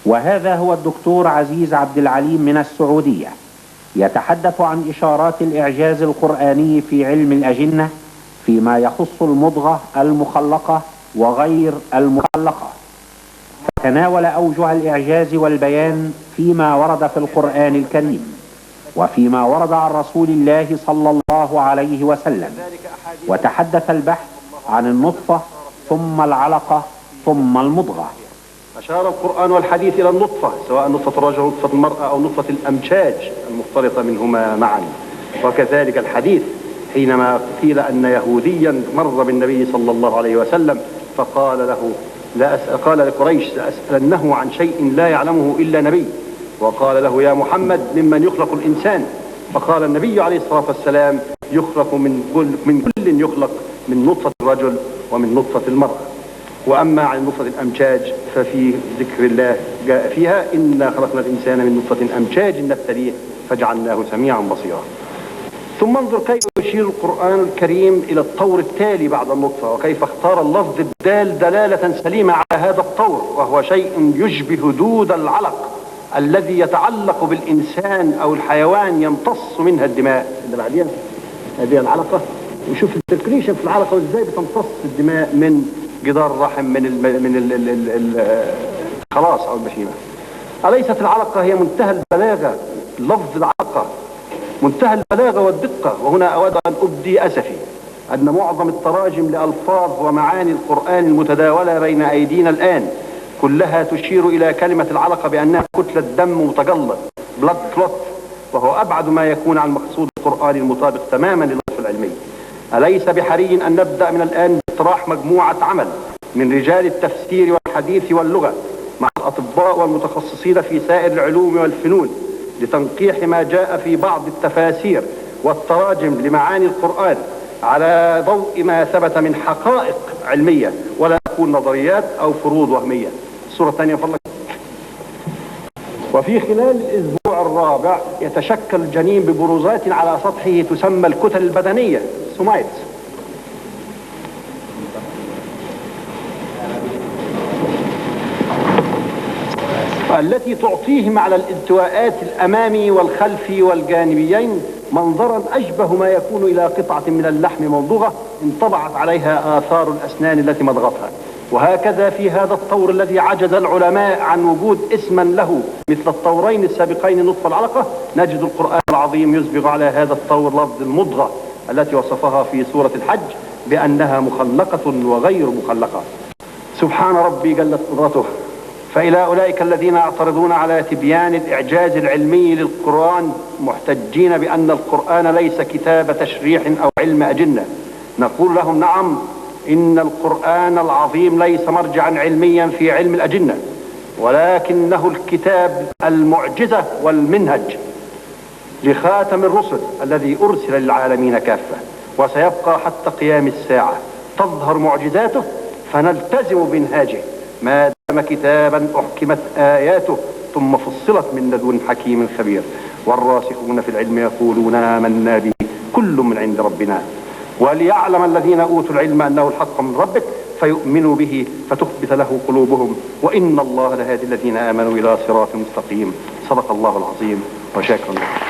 وهذا هو الدكتور عزيز عبد العليم من السعودية، يتحدث عن إشارات الإعجاز القرآني في علم الأجنة فيما يخص المضغة المخلقة وغير المخلقة، فتناول أوجه الإعجاز والبيان فيما ورد في القرآن الكريم وفيما ورد عن رسول الله صلى الله عليه وسلم، وتحدث البحث عن النطفة ثم العلقة ثم المضغة. أشار القرآن والحديث إلى النطفة، سواء نطفة الرجل أو نطفة المرأة أو نطفة الأمشاج المختلطة منهما معا. وكذلك الحديث حينما قيل أن يهوديا مر بالنبي صلى الله عليه وسلم فقال له قال لقريش: لأسألنه عن شيء لا يعلمه إلا نبي. وقال له: يا محمد ممن يخلق الإنسان؟ فقال النبي عليه الصلاة والسلام: يخلق من كل يخلق، من نطفة الرجل ومن نطفة المرأة. وأما عن نطفة الأمشاج ففي ذكر الله جاء فيها: إنا خلقنا الإنسان من نطفة أمشاج نبتليه فجعلناه سميعا بصيرا. ثم انظر كيف يشير القرآن الكريم إلى الطور التالي بعد النطفة، وكيف اختار اللفظ الدال دلالة سليمة على هذا الطور، وهو شيء يشبه دود العلق الذي يتعلق بالإنسان أو الحيوان، يمتص منها الدماء. اللي بعدين هذه العلقة، وشوف السيركليشن في العلقة وازاي بتمتص الدماء من جدار الرحم، من الخلاص أو البشيمة. أليست العلقة هي منتهى البلاغة؟ لفظ العلقة منتهى البلاغة والدقة. وهنا أود أن أبدي أسفي أن معظم التراجم لألفاظ ومعاني القرآن المتداولة بين أيدينا الآن كلها تشير إلى كلمة العلقة بأنها كتلة دم متجلط، بلاد كلوت، وهو أبعد ما يكون عن مقصود القرآن المطابق تماما للوصف العلمي. أليس بحري أن نبدأ من الآن باقتراح مجموعة عمل من رجال التفسير والحديث واللغة مع الأطباء والمتخصصين في سائر العلوم والفنون لتنقيح ما جاء في بعض التفاسير والتراجم لمعاني القرآن على ضوء ما ثبت من حقائق علمية، ولا تكون نظريات أو فروض وهمية. الصورة الثانية فضلك. وفي خلال الأسبوع الرابع يتشكل الجنين ببروزات على سطحه تسمى الكتل البدنية، سومايتس، التي تعطيهم على الالتواءات الأمامي والخلفي والجانبيين منظرا أشبه ما يكون إلى قطعة من اللحم ممضغة انطبعت عليها آثار الأسنان التي مضغتها. وهكذا في هذا الطور الذي عجز العلماء عن وجود اسما له مثل الطورين السابقين نطف العلقة، نجد القرآن العظيم يسبغ على هذا الطور لفظ المضغة التي وصفها في سورة الحج بأنها مخلقة وغير مخلقة. سبحان ربي جلت قدرته. فإلى أولئك الذين يعترضون على تبيان الإعجاز العلمي للقرآن محتجين بأن القرآن ليس كتاب تشريح أو علم أجنة، نقول لهم: نعم، إن القرآن العظيم ليس مرجعا علميا في علم الأجنة، ولكنه الكتاب المعجزة والمنهج لخاتم الرسل الذي أرسل للعالمين كافة، وسيبقى حتى قيام الساعة تظهر معجزاته فنلتزم بمنهاجه ما دام كتابا أحكمت آياته ثم فصلت من لدن حكيم خبير. والراسخون في العلم يقولون آمنا به كل من عند ربنا وليعلم الذين أوتوا العلم أنه الحق من ربك فيؤمنوا به فتخبت له قلوبهم وإن الله لهادي الذين آمنوا إلى صراط مستقيم. صدق الله العظيم وشاكر الله.